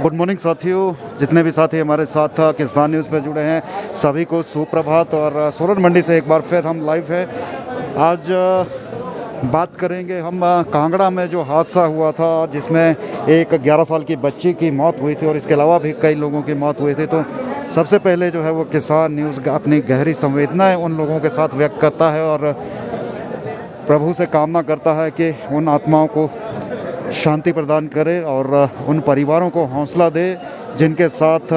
Good morning साथियों, जितने भी साथी हमारे साथ किसान न्यूज़ पे जुड़े हैं सभी को सुप्रभात। और सोलन मंडी से एक बार फिर हम लाइव हैं। आज बात करेंगे हम कांगड़ा में जो हादसा हुआ था जिसमें एक 11 साल की बच्ची की मौत हुई थी और इसके अलावा भी कई लोगों की मौत हुई थी। तो सबसे पहले जो है वो किसान न्यूज़ अपनी गहरी संवेदनाएं उन लोगों के साथ व्यक्त करता है और प्रभु से कामना करता है कि उन आत्माओं को शांति प्रदान करे और उन परिवारों को हौसला दे जिनके साथ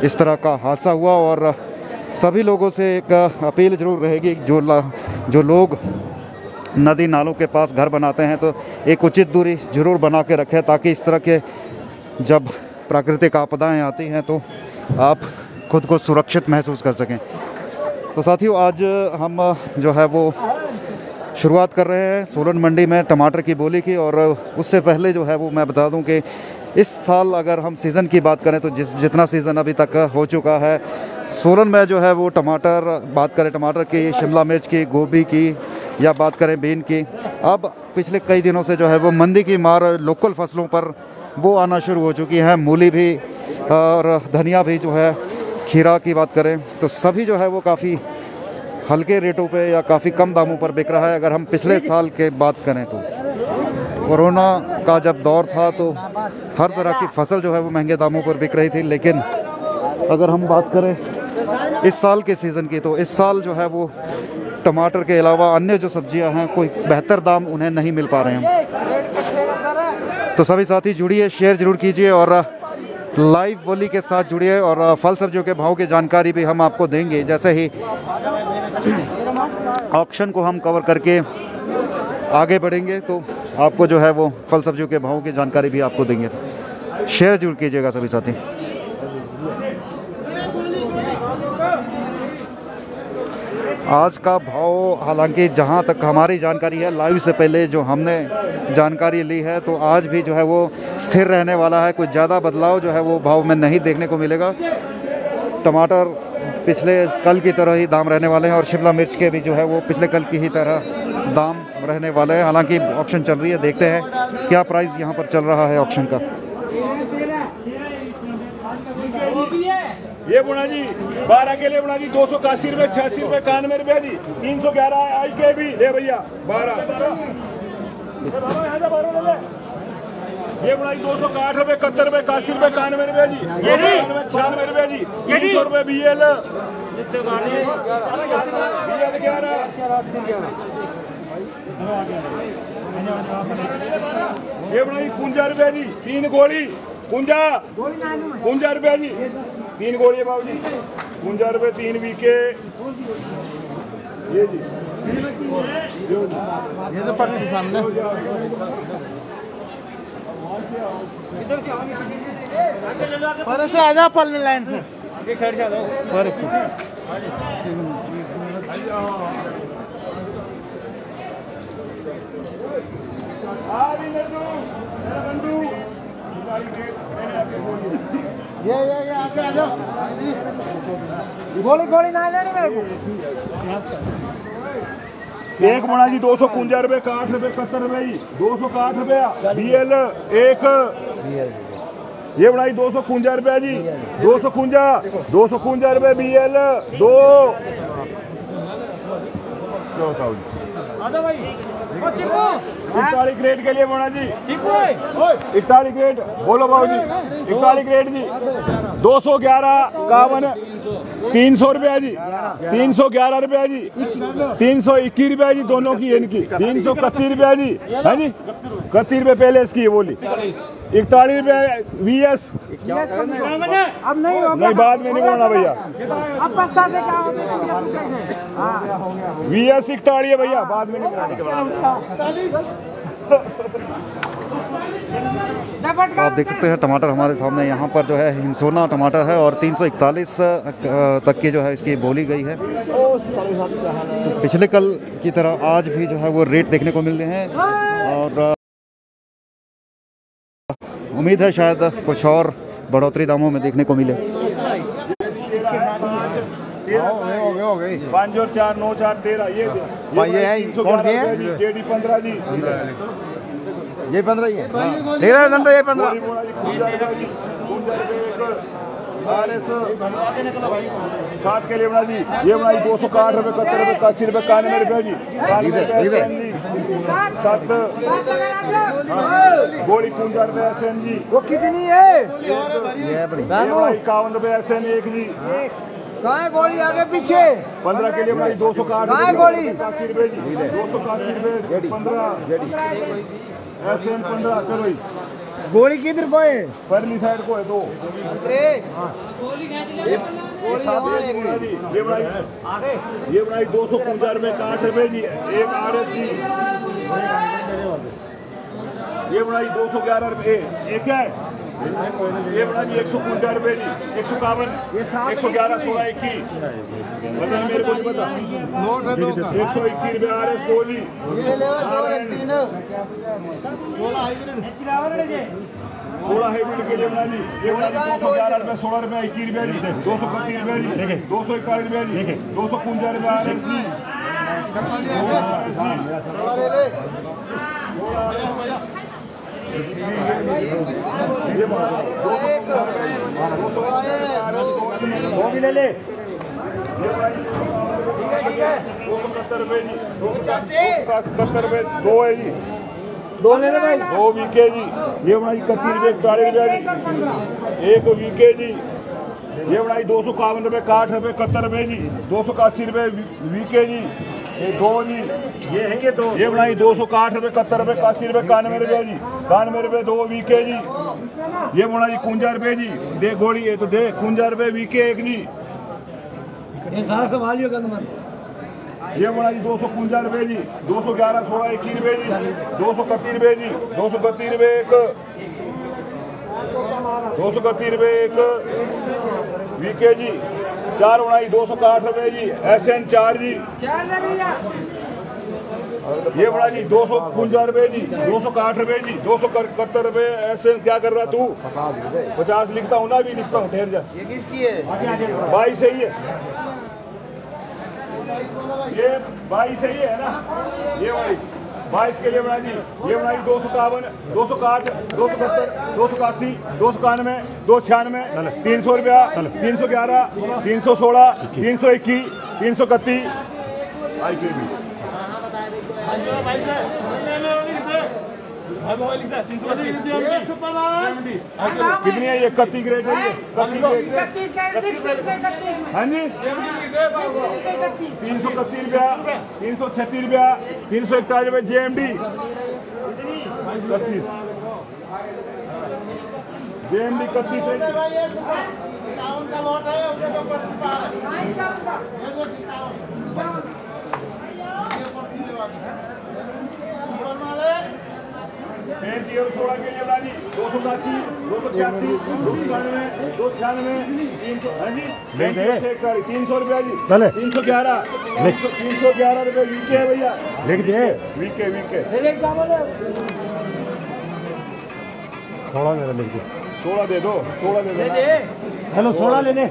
इस तरह का हादसा हुआ। और सभी लोगों से एक अपील जरूर रहेगी, जो लोग नदी नालों के पास घर बनाते हैं तो एक उचित दूरी जरूर बना के रखें, ताकि इस तरह के जब प्राकृतिक आपदाएं आती हैं तो आप खुद को सुरक्षित महसूस कर सकें। तो साथियों, आज हम जो है वो शुरुआत कर रहे हैं सोलन मंडी में टमाटर की बोली की। और उससे पहले जो है वो मैं बता दूं कि इस साल अगर हम सीज़न की बात करें तो जितना सीज़न अभी तक हो चुका है सोलन में जो है वो टमाटर, बात करें टमाटर की, शिमला मिर्च की, गोभी की या बात करें बीन की, अब पिछले कई दिनों से जो है वो मंदी की मार लोकल फसलों पर वो आना शुरू हो चुकी है। मूली भी और धनिया भी जो है, खीरा की बात करें तो सभी जो है वो काफ़ी हल्के रेटों पे या काफ़ी कम दामों पर बिक रहा है। अगर हम पिछले साल के बात करें तो कोरोना का जब दौर था तो हर तरह की फसल जो है वो महंगे दामों पर बिक रही थी, लेकिन अगर हम बात करें इस साल के सीज़न की तो इस साल जो है वो टमाटर के अलावा अन्य जो सब्जियां हैं कोई बेहतर दाम उन्हें नहीं मिल पा रहे हैं। तो सभी साथी जुड़िए, शेयर जरूर कीजिए और लाइव बोली के साथ जुड़िए। और फल सब्जियों के भाव की जानकारी भी हम आपको देंगे जैसे ही ऑक्शन को हम कवर करके आगे बढ़ेंगे, तो आपको जो है वो फल सब्जियों के भाव की जानकारी भी आपको देंगे। शेयर जरूर कीजिएगा सभी साथी। आज का भाव, हालांकि जहां तक हमारी जानकारी है, लाइव से पहले जो हमने जानकारी ली है, तो आज भी जो है वो स्थिर रहने वाला है। कुछ ज़्यादा बदलाव जो है वो भाव में नहीं देखने को मिलेगा। टमाटर पिछले कल की तरह ही दाम रहने वाले हैं और शिमला मिर्च के भी जो है वो पिछले कल की ही तरह दाम रहने वाले हैं। हालांकि ऑक्शन चल रही है, देखते हैं क्या प्राइस यहाँ पर चल रहा है ऑक्शन का। ये बुना जी 12 के लिए बुना जी 281 रुपये, 86 रुपये, 91 रुपये जी, 311 आई के भी ले भैया 12। ये बुना जी 261 रुपये, 71 रुपये, 81 रुपये, 91 रुपये जी, 96 रुपये जी, 300 रुपये BL। ये बुना जी 51 रुपये जी, 3 गोली 51 रुपये जी, 3 गोली है बाबू जी, 51 रुपये 3 वीके। ये जी ये तो पर्ची सामने पर से आजा, फल में लाइन से पर से ये आके आ जाओ। गोली ना लेनी मेरे को। एक बुना जी 251 रुपये, 61 रुपये, 71 रुपये जी, 261 रुपया BL एक। ये बुना जी 251 रुपया जी, 251 रुपये BL 2। चलो 41 ग्रेड के लिए बोना जी, 41 ग्रेड बोलो बाबू जी, 41 ग्रेड जी 211 300 रुपया जी, 311 रुपया जी, 321 रुपया जी, दोनों की इनकी 331 रुपया जी है जी, 31 रुपये पहले इसकी बोली, 41 रुपये VS। अब नहीं बाद में नहीं बोलना भैया, VS 41 है भैया, बाद में नहीं बोलना। आप देख सकते हैं टमाटर हमारे सामने यहाँ पर जो है हिमसोना टमाटर है और 341 तक की जो है इसकी बोली गई है। तो पिछले कल की तरह आज भी जो है वो रेट देखने को मिल रहे हैं और उम्मीद है शायद कुछ और बढ़ोतरी दामों में देखने को मिले। हो गई 5 और 4 9 4 13 ये है कौन सी है जेडी 15 जी ये 15 ही है देख रहे नंदा ये 15 सात के लिए बना जी ये बनाई 260 रुपये 71 रुपये 81 रुपये 91 रुपये जी 7 गोली 51 रुपये SN जी वो कितनी है ये बनाई 51 रुपये SN 1 जी कहाँ है गोली आगे पीछे 15 के लिए बनाई 260 कहाँ है गोली 80 रुपये जी 280 रुपये 15 SN 15 चलो भाई गोली किधर को है परली साइड को है 2 ये बनाई 250 रुपये 60 रुपये जी एक RS जी ये बनाई 211 रुपये एक है ये बना जी 150 रुपये जी 151 111 16 21 पता मेरे को नहीं पता 121 रुपये RS 2 जी 16 हाइब्रिड के लिए बना जी ये बना जी 211 रुपये 16 रुपये 21 रुपये जी 231 रुपये जी 241 रुपये जी 255 रुपये RS जी दो भी ले ले 270 रुपये जी 270 रुपये 2 है जी 2 ले ले भाई 2 वीके जी ये बनाई 31 रुपये 41 रुपये जी 1 वीके जी ये बनाई 251 रुपये 60 रुपये 71 रुपये जी 281 रुपये वीके जी ये 2 जी ये है ये बनाई 261 रुपये 71 रुपये 81 रुपये 91 रुपये जी 91 रुपये 2 वीके जी ये बनाई 51 रुपये जी दे गोली है तो दे 51 रुपये वीके 1 जी ये बनाई 255 रुपये जी 211 16 21 रुपये जी 231 रुपये जी 231 रुपये 231 रुपये 1 वीके जी 4 बनाई 260 रुपये जी SN 4 जी ये बड़ा जी 255 रुपये जी 260 रुपये जी 271 रुपये SN क्या कर रहा तू 50 लिखता हूँ ना भी लिखता हूँ ठहर जा ये किसकी है 22 सही है ये 22 सही है ना ये भाई 22 के लिए बना जी ये बनाई 251 260 271 281 291 296 300 रुपया 311 316 321 331 कितनी है ये 31 ग्रेड है ये 31 हाँ जी 331 रुपया 336 रुपया 341 रुपये JMD 31 JMD 31 है जी और 16 के लिए बाजी 280 286 296 296 300 हाँ जी 300 रुपया जी चले 311 311 रुपये वीके है भैया लिख दे वीके 16 मेरा लिख दे 16 दे दो 16 दे दो हेलो 16 ले ले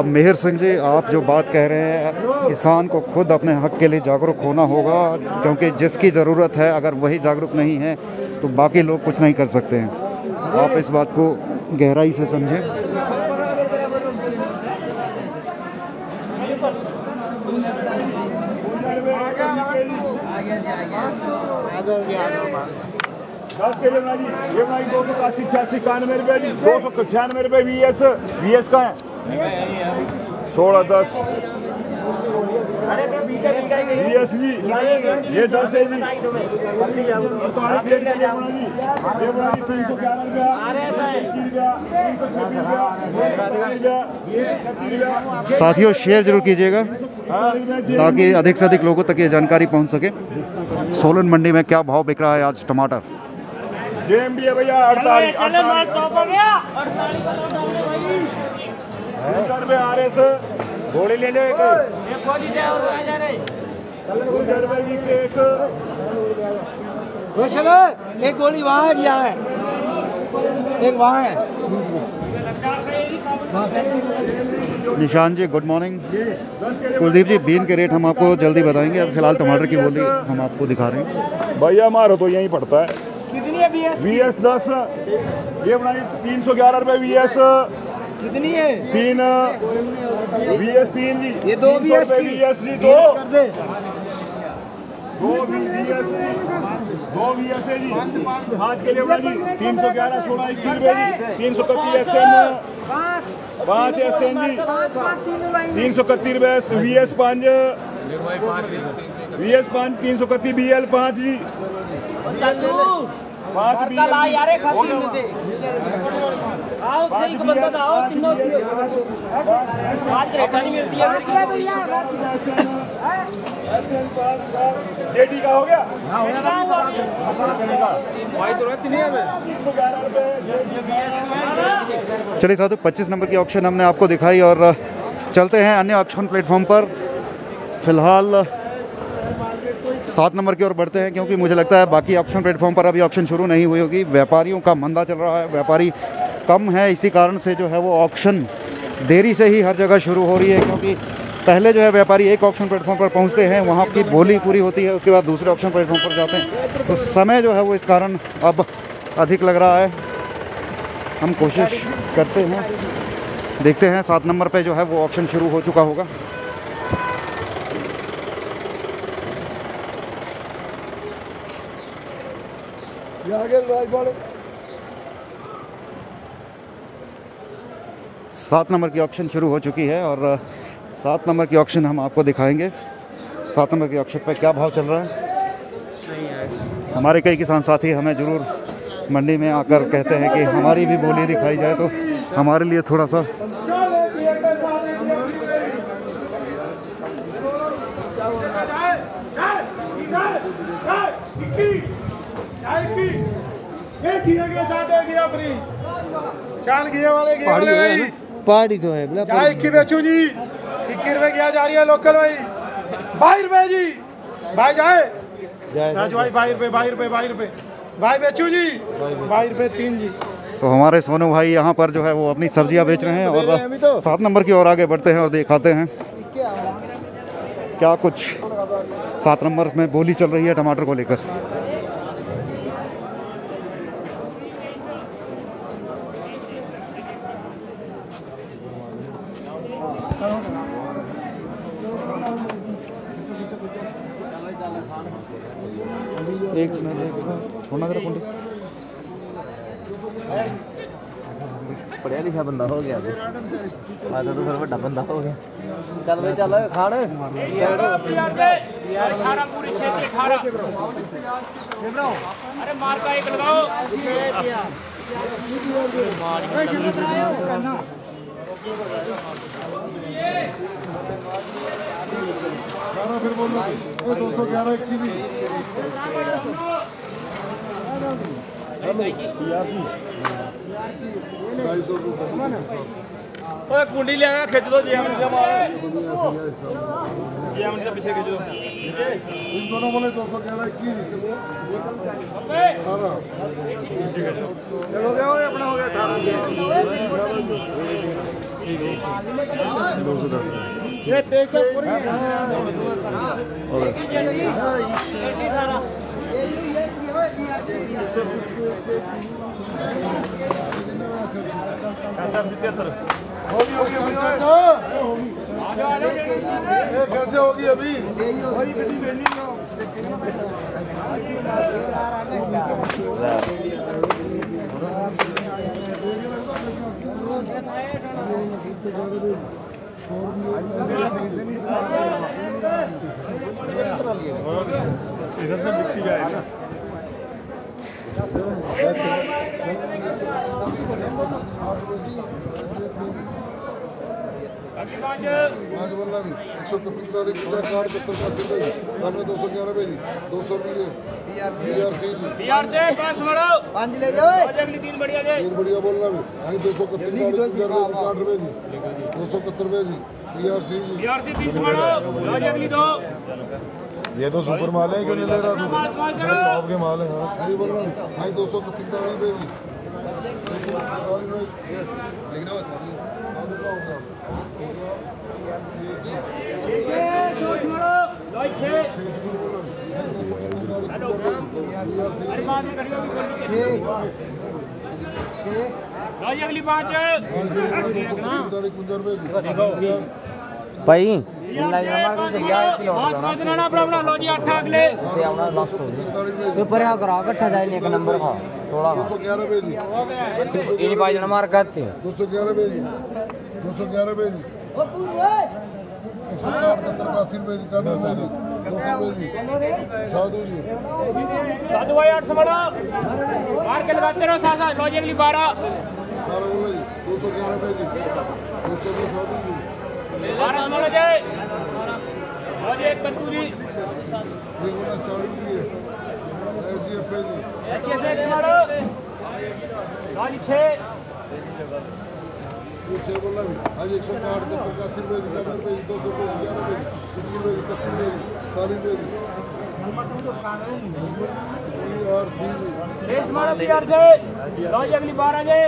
मेहर सिंह जी, आप जो बात कह रहे हैं, किसान को खुद अपने हक के लिए जागरूक होना होगा, क्योंकि जिसकी ज़रूरत है अगर वही जागरूक नहीं है तो बाकी लोग कुछ नहीं कर सकते हैं। आप इस बात को गहराई से समझें। दस के लिए बनाई ये बनाई 280 86 91 रुपये जी 296 रुपये VS का है 16 10 VS जी ये 10 है जी ये बनाई 311 रुपया साथियों, शेयर जरूर कीजिएगा ताकि अधिक से अधिक लोगों तक ये जानकारी पहुंच सके। सोलन मंडी में क्या भाव बिक रहा है आज टमाटर? JMD है भैया 48 रुपये RS घोड़े ले ले एक गोली वहाँ है, यहाँ है, एक वहाँ है। Nishan ji good morning. Kuldeep ji bean के रेट हम आपको जल्दी बताएंगे, अब फिलहाल टमाटर की बोली हम आपको दिखा रहे हैं। भैया हमारा तो यहीं पड़ता है। कितनी है BS? VS 10 ये बनाई 311 रुपए VS कितनी है? 3 VS 3 जी। ये दो 300 VS रुपए की VS जी BS कर दे। दो VS है जी। आज के लिए बना जी 311 16 21 रुपए जी। 331 SN 5 SN जी 331 रुपए VS 5 331 BL 5 जी 5 BL यारे खाती में दे। आओ सही को बंदा था, आओ तीनों आज रेखा नहीं मिलती है भैया। जेडी का हो गया भाई तो रहती नहीं है। 311 रुपए। चलिए साथियों 25 नंबर की ऑक्शन हमने आपको दिखाई और चलते हैं अन्य ऑक्शन प्लेटफॉर्म पर। फिलहाल 7 नंबर की ओर बढ़ते हैं क्योंकि मुझे लगता है बाकी ऑक्शन प्लेटफॉर्म पर अभी ऑक्शन शुरू नहीं हुई होगी। व्यापारियों का मंदा चल रहा है, व्यापारी कम है, इसी कारण से जो है वो ऑक्शन देरी से ही हर जगह शुरू हो रही है। क्योंकि पहले जो है व्यापारी एक ऑक्शन प्लेटफॉर्म पर पहुंचते हैं, वहां की बोली पूरी होती है, उसके बाद दूसरे ऑक्शन प्लेटफॉर्म पर जाते हैं, तो समय जो है वो इस कारण अब अधिक लग रहा है। हम कोशिश करते हैं, देखते हैं 7 नंबर पे जो है वो ऑक्शन शुरू हो चुका होगा। सात नंबर की ऑक्शन शुरू हो चुकी है और 7 नंबर की ऑक्शन हम आपको दिखाएंगे। 7 नंबर की ऑक्शन पे क्या भाव चल रहा है। हमारे कई किसान साथी हमें ज़रूर मंडी में आकर कहते हैं कि हमारी भी बोली दिखाई जाए, तो हमारे लिए थोड़ा सा पहाड़ी तो है चाय 21 बेचू जी, 21 रुपए की जा रही है लोकल भाई। 22 रुपए जी भाई जाए राजू भाई, 22 रुपए 22 रुपए 22 रुपए भाई बेचू जी, 22 रुपए 3 जी। तो हमारे सोनू भाई यहाँ पर जो है वो अपनी सब्जियाँ बेच रहे हैं और 7 नंबर की ओर आगे बढ़ते हैं और दिखाते हैं क्या कुछ 7 नंबर में बोली चल रही है टमाटर को लेकर। एक छोड़ना जरा कुंडी। पढ़िया लिखा बंदा हो गया आज तो फिर बड़ा बंदा हो गया। चल वे चल खान अरे मार का एक लगाओ। फिर बोलो 211 कुंडी ले आया, खिंच दो जी का पीछे खिंच दो। इन दोनों बोले 211 चलो गया अपना हो गया 18। कैसे होगी अभी? इधर से बिकती जाएगा। आज वाला भी 131 कार्ड 70 211 पे 200 रुपये बिहार से 5 बढ़ो 5 ले लो। अगली 3 बढ़िया जे तीन बढ़िया बोलना भी 231 कार्ड रुपये 271 रुपये जी। बिहार से 3 बढ़ो अगली 2 ये तो सुपर माल है, क्यों नहीं ले रहा तू? टॉप के माल है। हाँ भाई बोल रहा हूँ भाई 231 दाढ़ी पे जी लिख दो अगली 5 दाढ़ी 50 रुपए भाई पेपर यहाँ करा कट्ठा जाए एक नंबर का थोड़ा 211 रुपए जी इन भाई जना मार करते 211 रुपए जी 211 रुपए जी 180 रुपए जी करना चाहिए 200 रुपए जी साधु जी साधु भाई 800 बड़ा मार के लगाते रहो सासा लो जी अगली 12 बोलो जी 211 रुपए जी 200 साधु जी 12 समझ जाए लो जी एक कद्दू जी ये बोला 40 रुपए ऐसी है जी ऐसे समझो लो जी 6 ये 6 बोला भी आज 160 के 85 रुपए की 90 रुपए की 200 रुपए की 11 रुपए की 21 रुपए की 31 रुपए की और सी रेस मारो तैयार से लो जी अगली 12 जे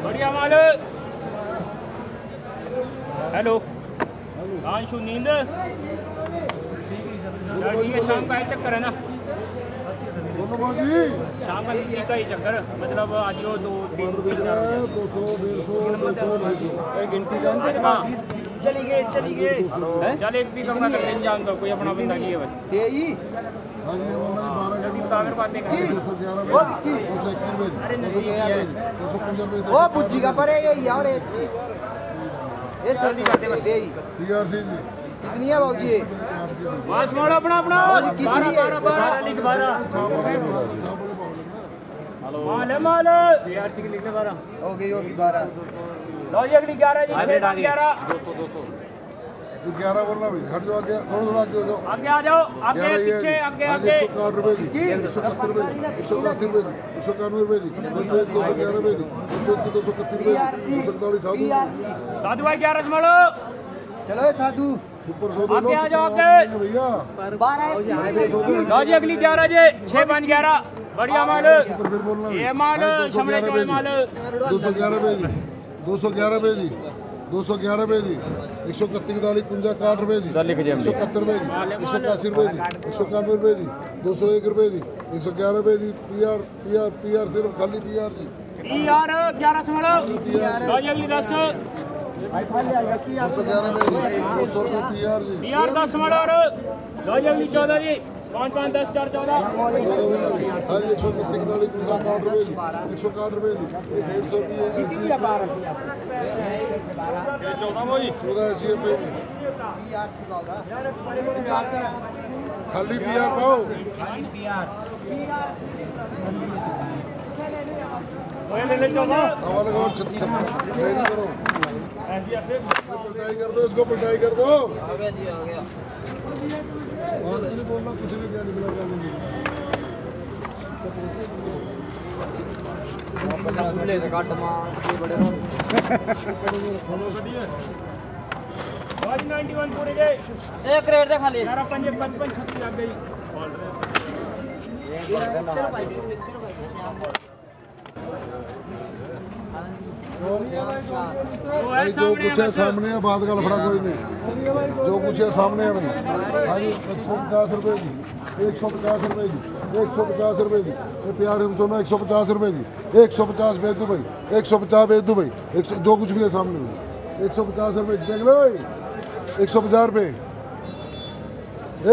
बढ़िया माल हेलो आंशु नींद चल ठीक है शाम का ही चक्कर है ना शाम का नींद का ही चक्कर मतलब आज वो 200 गिनती चली गए चल एक भी कम ना कर जान दो कोई अपना बंदा नहीं है बस वो बुज्जी का परे यार ये जल्दी कर दे दे कितनी है बाबूजी बस मोड़ अपना अपना 12 लिख 12 माल यार की लिख ले 12 होगी 12 लो जी अगली 11 जी 11 बोलना भाई हट जाओ आगे थोड़ा आगे हो आगे आ जाओ आगे पीछे आगे आगे 160 रुपए जी 170 रुपए जी 180 रुपए जी 191 रुपए जी 201 211 रुपए जी 231 231 रुपए जी 247 साधु भाई 11 समझो चलो साधु सुपर सौ आगे आ जाओ आगे भैया 12 लो जी अगली 11 जे 6 5 11 बढ़िया माल फिर बोलना ये माल समझे चोल माल 211 रुपए जी 211 रुपए जी 211 रुपए जी 131 की दाढ़ी 59 रुपए जी 171 रुपए जी 180 रुपए जी 191 रुपए जी 201 रुपए जी 111 रुपए जी पीआर सिर्फ खाली पीआर जी यार 11 समझो लो जी अगली 10 211 रुपए जी 200 रुपए पीआर जी यार 10 समझो और लो जी अगली 14 जी 5 5 10 4 14 हाँ 131 की दाढ़ी 59 रुपए जी 160 रुपए जी 150 रुपए 14 ऐसी रुपए खाली पीआर पाओ ले ले 14 हमारे गाँव छत करो पलटाई कर दो इसको पलटाई कर दो और नहीं बोलना कुछ नहीं क्या निकला क्या नहीं आज 91 पूरे जे एक रेट दे खाली 11 5 55 36 आ गई भाई जो कुछ है सामने है बात का लफड़ा कोई नहीं जो कुछ है सामने है भाई हाँ जी 150 रुपए जी 150 रुपए जी 150 रुपए जी ये प्यार हम सुना 150 रुपए जी 150 भेज दो भाई 150 भेज दो भाई जो कुछ भी है सामने में 150 रुपए देख लो भाई 150 रुपए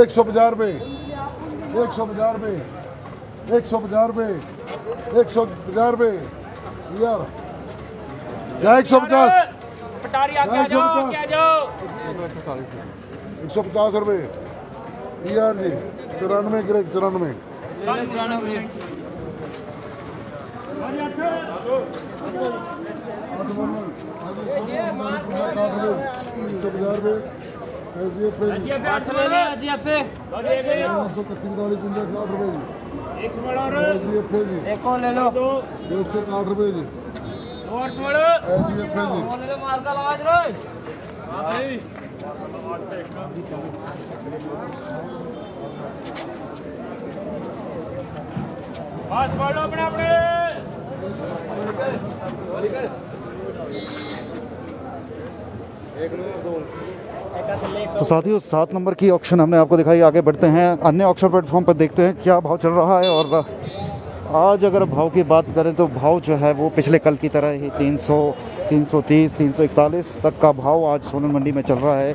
150 रुपए 150 रुपए 150 रुपए 150 रुपए यार क्या 150 पटारी आगे आ जाओ आगे आ जाओ 150 रुपए यार जी 94 ग्रेड 94 150 रुपए एक और ले लो 160 रुपए जी और छोड़ो मार का आवाज रो तो साथियों 7 नंबर की ऑक्शन हमने आपको दिखाई। आगे बढ़ते हैं, अन्य ऑक्शन प्लेटफॉर्म पर देखते हैं क्या भाव चल रहा है। और आज अगर भाव की बात करें तो भाव जो है वो पिछले कल की तरह ही 300, 330, 341 तक का भाव आज सोलन मंडी में चल रहा है।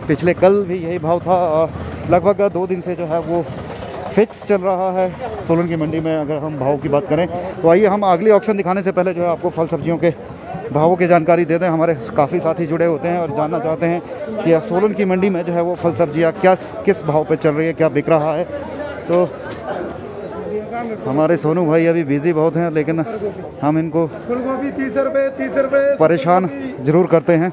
पिछले कल भी यही भाव था। लगभग 2 दिन से जो है वो फिक्स चल रहा है सोलन की मंडी में। अगर हम भाव की बात करें तो आइए हम अगली ऑक्शन दिखाने से पहले जो है आपको फल सब्जियों के भावों की जानकारी दे दें। हमारे काफ़ी साथी जुड़े होते हैं और जानना चाहते हैं कि सोलन की मंडी में जो है वो फल सब्जियाँ किस भाव पे चल रही है, क्या बिक रहा है। तो हमारे सोनू भाई अभी बिज़ी बहुत हैं, लेकिन हम इनको फूलगोभी 30 रुपये परेशान ज़रूर करते हैं।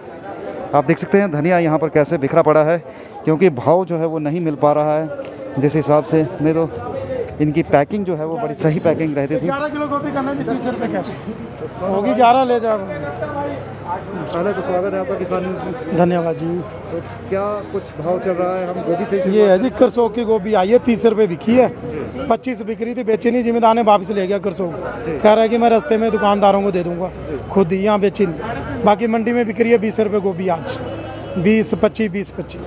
आप देख सकते हैं धनिया यहाँ पर कैसे बिखरा पड़ा है, क्योंकि भाव जो है वो नहीं मिल पा रहा है जिस हिसाब से। नहीं तो इनकी पैकिंग जो है वो बड़ी सही पैकिंग रहती थी। 11 किलो गोभी करना जी 30 रुपये कैश होगी, 11 ले जाओ। पहले तो स्वागत है आपका किसान न्यूज़ में। धन्यवाद जी। तो क्या कुछ भाव चल रहा है? हम गोभी से ये है जी करसोग की गोभी आई है, 30 रुपये बिकी है। 25 बिक रही थी, बेची नहीं, जिम्मेदार ने वापस ले गया करसोग। कह रहा है कि मैं रास्ते में दुकानदारों को दे दूंगा, खुद ही यहाँ बेची नहीं। बाकी मंडी में बिक रही है 20 रुपये गोभी आज, 20, 25, 20, 25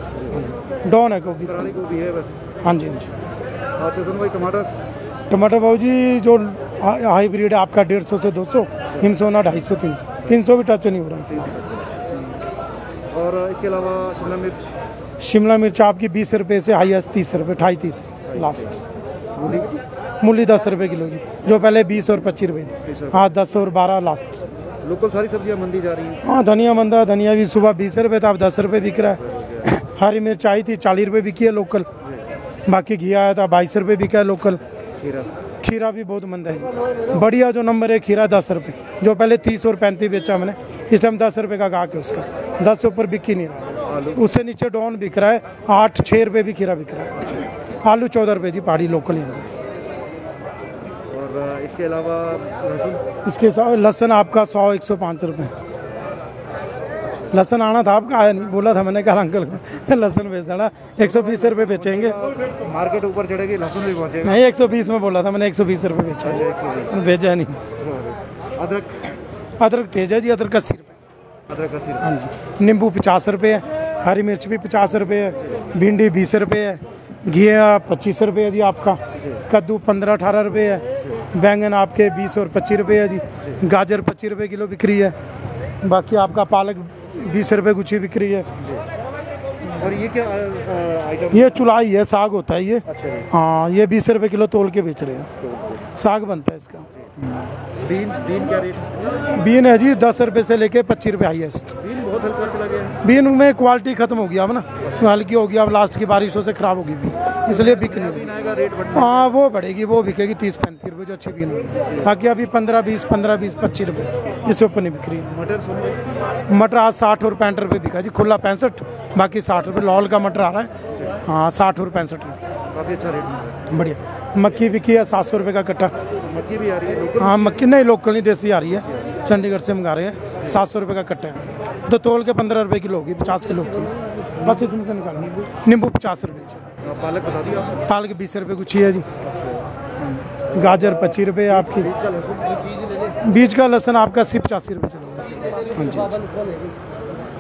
डाउन है गोभी। गोभी है वैसे। हाँ जी हाँ जी। अच्छा सुनो भाई, टमाटर भाव जी जो हाईब्रिड है आपका 150 से 200, हिमसोना 250, 300, 300 भी टच नहीं हो रहा है। और इसके अलावा शिमला मिर्च आपकी 20 रुपये से हाईएस्ट 30 रुपये, 28-30 लास्ट। मूली 10 रुपये किलो जी, जो पहले 20 और 25 रुपये थी, हाँ 10 और 12 लास्ट। लोकल सारी सब्जियां मंदी जा रही हैं। हाँ धनिया मंदा, धनिया भी सुबह 20 रुपये था, अब 10 रुपये बिक रहा है। हरी मिर्च आई थी 40 रुपये बिकी है लोकल। बाकी घिया आया था 22 रुपये बिका है लोकल। खीरा भी बहुत मंदा है। बढ़िया जो नंबर है खीरा 10 रुपये, जो पहले 30 और 35 बेचा मैंने, इस टाइम 10 रुपये का गाहक है उसका, 10 से ऊपर बिक ही नहीं रहा। उससे नीचे डाउन बिक रहा है, 8-6 रुपये भी खीरा बिक रहा है। आलू 14 रुपये जी पहाड़ी लोकल ही। और इसके अलावा लहसुन? इसके साथ लहसुन आपका 100-105 रुपये। लहसुन आना था आपका, आया नहीं, बोला था मैंने, कहा अंकल को लहसुन बेच देना, 120 रुपये बेचेंगे। मार्केट ऊपर चढ़ेगी, लहसुन भी पहुँचेगा। नहीं 120 में बोला था मैंने, 120 रुपये बेचा, भेजा नहीं। अदरक तेज है जी, अदरक 80 रुपये। अदरक 80? हाँ जी। नींबू 50 रुपये है, हरी मिर्च भी 50 रुपये है, भिंडी 20 रुपये है, घिया 25 रुपये है जी आपका, कद्दू 15-18 रुपये है, बैंगन आपके 20 और 25 रुपये है जी, गाजर 25 रुपये किलो बिक्री है। बाकी आपका पालक 20 रुपये गुच्छी बिक्री है। और ये क्या आइटम? ये चुलाई है, साग होता है ये। अच्छा। हाँ ये 20 रुपये किलो तोल के बेच रहे हैं, साग बनता है इसका। बीन क्या रेट? बीन है जी 10 रुपये से लेके 25 रुपये हाईएस्ट। बीन बहुत हल्का चला गया है। बीन में क्वालिटी खत्म हो गया अब ना, हल्की हो गया, अब लास्ट की बारिशों से खराब होगी बीन, इसलिए बिक नहीं रही। रेट हाँ वो बढ़ेगी, वो बिकेगी 30-35 रुपये जो अच्छी बीन होगी। बाकी अभी 15-20, 15-20, 25 रुपये, इससे ऊपर नहीं बिक रही। मटर आज 60 और 65 रुपये बिका जी, खुला 65, बाकी 60 रुपये। लॉल का मटर आ रहा है, हाँ 60 और 65 रुपये, काफ़ी अच्छा रेट। बढ़िया। मक्की बिकी है 700 रुपये का कट्टा। मक्की भी आ रही है? हाँ मक्की नहीं, लोकल नहीं, देसी आ रही है, चंडीगढ़ से मंगा रहे हैं। 700 रुपये का कट्टा है, तो तोल के 15 रुपये किलो होगी, 50 किलो की, बस इसमें से निकालो। नींबू 50 रुपये जी। पालक बता दिया आपने? पालक 20 रुपये गुच्छी है जी। गाजर 25 रुपये आपकी। बीज का लहसुन आपका सिर्फ 85 रुपये चलो। हाँ जी।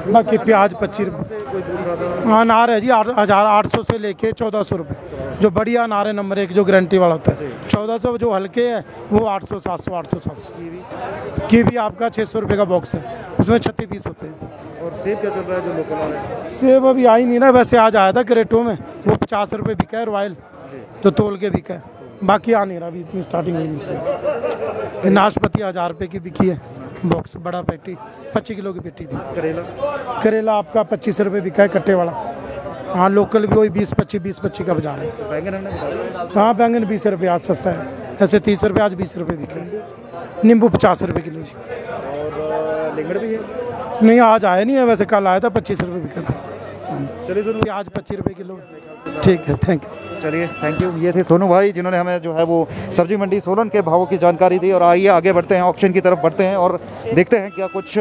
बाकी प्याज 25 रुपये। हाँ अनार है जी 800 से लेके 1400 रुपये, जो बढ़िया अनार है नंबर 1 जो गारंटी वाला होता है। 1400 जो हल्के है वो 800, 700, 800, 700। कीवी आपका 600 रुपये का बॉक्स है, उसमें 36 पीस होते हैं। और सेब क्या चल रहा है जो लोकल आ रहा है? सेब अभी आई नहीं ना, वैसे आज आया था क्रेटों में, वो 50 रुपये बिका है, रॉयल जो तोल के बिका है। बाकी आ नहीं रहा अभी, इतनी स्टार्टिंग हुई नहीं। नाशपाती 1000 रुपये की बिकी है बॉक्स, बड़ा पेटी 25 किलो की पेटी थी। करेला आपका 25 रुपये बिका है कट्टे वाला। हाँ लोकल भी वही 20-25 का बाजार है। हाँ बैंगन 20 रुपये आज सस्ता है, ऐसे 30 रुपये, आज 20 रुपये बिका है। नींबू 50 रुपये किलो जी। और लिंगड़ भी है? नहीं आज आया नहीं है, वैसे कल आया था 25 रुपये बिका था। प्याज 25 रुपये किलो। ठीक है, थैंक यू। चलिए थैंक यू। ये थे सोनू भाई जिन्होंने हमें जो है वो सब्जी मंडी सोलन के भावों की जानकारी दी। और आइए आगे बढ़ते हैं, ऑक्शन की तरफ बढ़ते हैं और देखते हैं क्या कुछ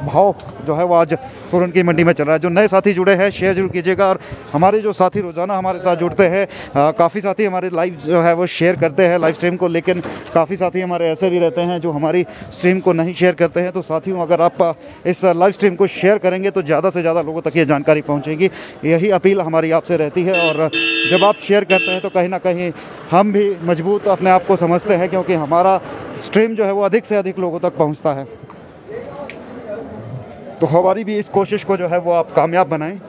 भाव जो है वो आज सोलन की मंडी में चल रहा है। जो नए साथी जुड़े हैं शेयर जरूर कीजिएगा। और हमारे जो साथी रोज़ाना हमारे साथ जुड़ते हैं, काफ़ी साथी हमारे लाइव जो है वो शेयर करते हैं लाइव स्ट्रीम को, लेकिन काफ़ी साथी हमारे ऐसे भी रहते हैं जो हमारी स्ट्रीम को नहीं शेयर करते हैं। तो साथियों, अगर आप इस लाइव स्ट्रीम को शेयर करेंगे तो ज़्यादा से ज़्यादा लोगों तक ये जानकारी पहुँचेगी। यही अपील हमारी आपसे रहती है। और जब आप शेयर करते हैं तो कहीं ना कहीं हम भी मजबूत अपने आप को समझते हैं, क्योंकि हमारा स्ट्रीम जो है वो अधिक से अधिक लोगों तक पहुंचता है। तो हमारी भी इस कोशिश को जो है वो आप कामयाब बनाएं,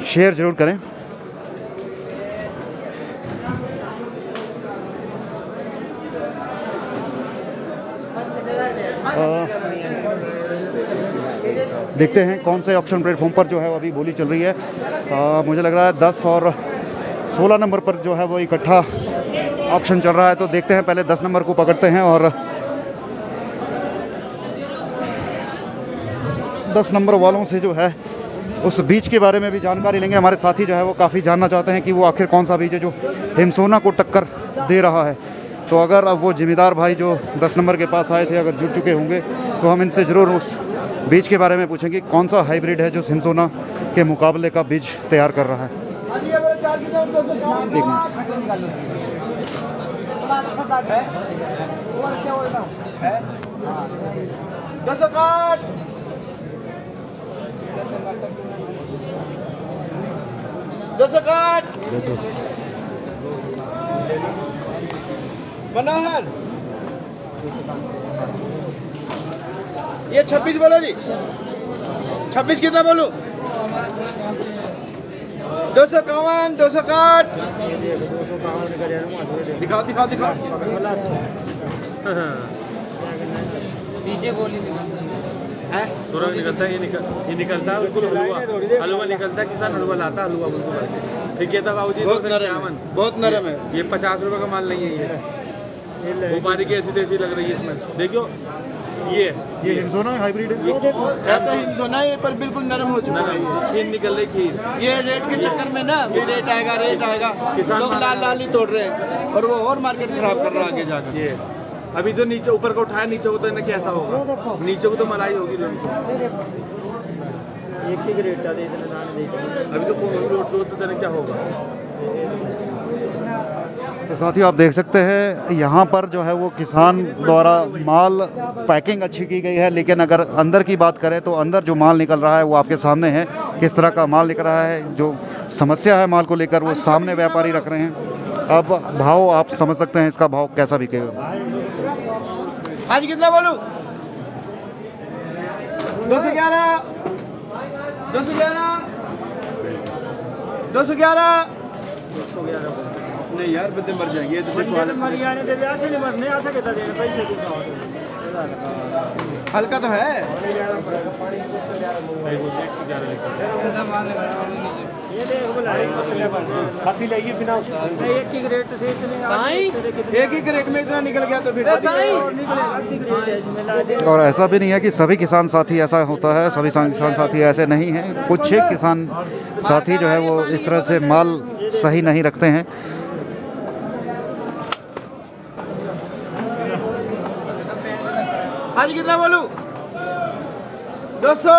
शेयर ज़रूर करें। देखते हैं कौन से ऑक्शन प्लेटफॉर्म पर जो है वो अभी बोली चल रही है। मुझे लग रहा है 10 और 16 नंबर पर जो है वो इकट्ठा ऑक्शन चल रहा है। तो देखते हैं, पहले 10 नंबर को पकड़ते हैं और 10 नंबर वालों से जो है उस बीज के बारे में भी जानकारी लेंगे। हमारे साथी जो है वो काफ़ी जानना चाहते हैं कि वो आखिर कौन सा बीज है जो हिमसोना को टक्कर दे रहा है। तो अगर अब वो जिम्मेदार भाई जो 10 नंबर के पास आए थे अगर जुड़ चुके होंगे तो हम इनसे ज़रूर उस बीज के बारे में पूछेंगे कौन सा हाइब्रिड है जो हिमसोना के मुकाबले का बीज तैयार कर रहा है। मनोहर ये 26 बोलो जी। 26 कितना बोलूं? 251, 261। दिखाओ दिखाओ दिखाओ। डीजे गोली सुरंग निकलता है, ये निकलता है बिल्कुल हलवा निकलता है। किसान हलवा लाता है, हलवा बिल्कुल ठीक है। तब बाबूजी बहुत नरम है। ये 50 रुपये का माल नहीं है। ये भोपाली की ऐसी तैसी लग रही है इसमें। देखियो ये हिमसोना हाइब्रिड है। हिमसोना है पर बिल्कुल नरम हो चुका है। खीर निकल रही खीर। ये रेट के चक्कर में ना रेट आएगा किसान लोग लाल लाल ही तोड़ रहे हैं और वो और मार्केट खराब कर रहा है आगे जाकर। ये अभी तो नीचे ऊपर को उठाया, नीचे को तो इन्हें कैसा होगा? नीचे को तो मलाई होगी। एक ही रेट दे देना। अभी तो रोड तो क्या होगा? तो साथियों, आप देख सकते हैं यहाँ पर जो है वो किसान द्वारा माल पैकिंग अच्छी की गई है, लेकिन अगर अंदर की बात करें तो अंदर जो माल निकल रहा है वो आपके सामने है। किस तरह का माल निकल रहा है, जो समस्या है माल को लेकर वो सामने व्यापारी रख रहे हैं। अब भाव आप समझ सकते हैं इसका भाव कैसा बिकेगा। आज कितना बोलूं? 211, 211, 211। नहीं यार बंदे मर जाएंगे। हल्का तो है। एक ही रेट में इतना निकल गया तो फिर और ऐसा भी नहीं है कि सभी किसान साथी ऐसा होता है, सभी किसान साथी ऐसे नहीं हैं। कुछ किसान साथी जो है वो इस तरह से माल सही नहीं रखते हैं। आज कितना बोलूं? 200,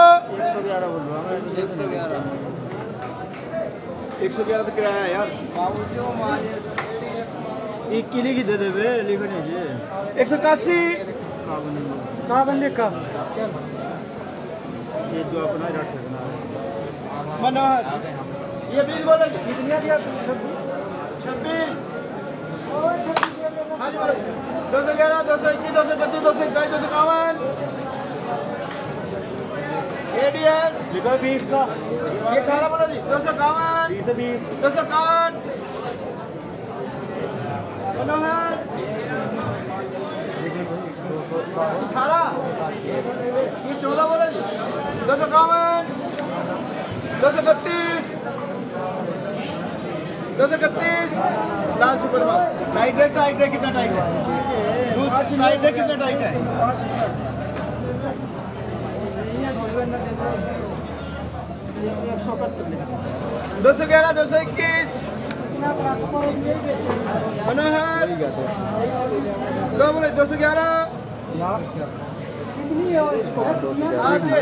111 तो किराया है यार। एक किलो की दे देवे लिखने जी। 181 का बंदे का ये जो अपना रख सकना है। मनोहर ये 20 बोलो कितनी दिया? 26। हाँ जी बोलो। 211, 221, 232, 221, 251। एडीएस लिखो 20 का। ये 18 बोलो जी। 251, 261। मनोहर 18। ये 14 बोलो जी। 251, 231, 231। लाल सुपर माल टाइट है कितना टाइट है? टाइट है कितना टाइट है? 211, 221 मनोहर 211 आगे।